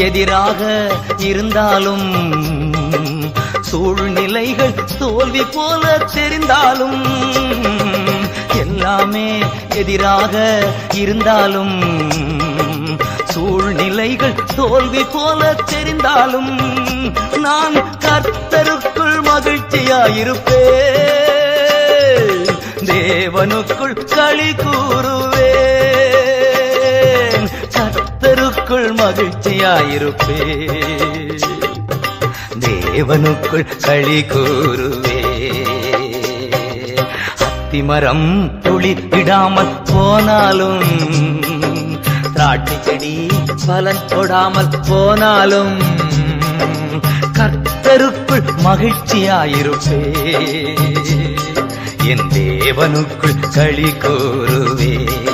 எதிராக இருந்தாலும் சூழ்நிலைகள் தோல்வி போல தெரிந்தாலும் எல்லாமே எதிராக இருந்தாலும் சூழ்நிலைகள் தோல்வி போல தெரிந்தாலும் நான் கர்த்தருக்குள் மகிழ்ச்சியாயிருப்பேன் தேவனுக்குள் களி கூறுவேன் கர்த்தருக்குள் மகிழ்ச்சியாயிருப்பேன் தேவனுக்குள் களி கூறுவேன் அத்திமரம் துளிர்விடாமல் போனாலும் திராட்சை செடி பலன் தொடாமல் போனாலும் கர்த்தருக்குள் மகிழ்ச்சியாயிருப்பேன் என் தேவனுக்குள் களி கூறுவேன்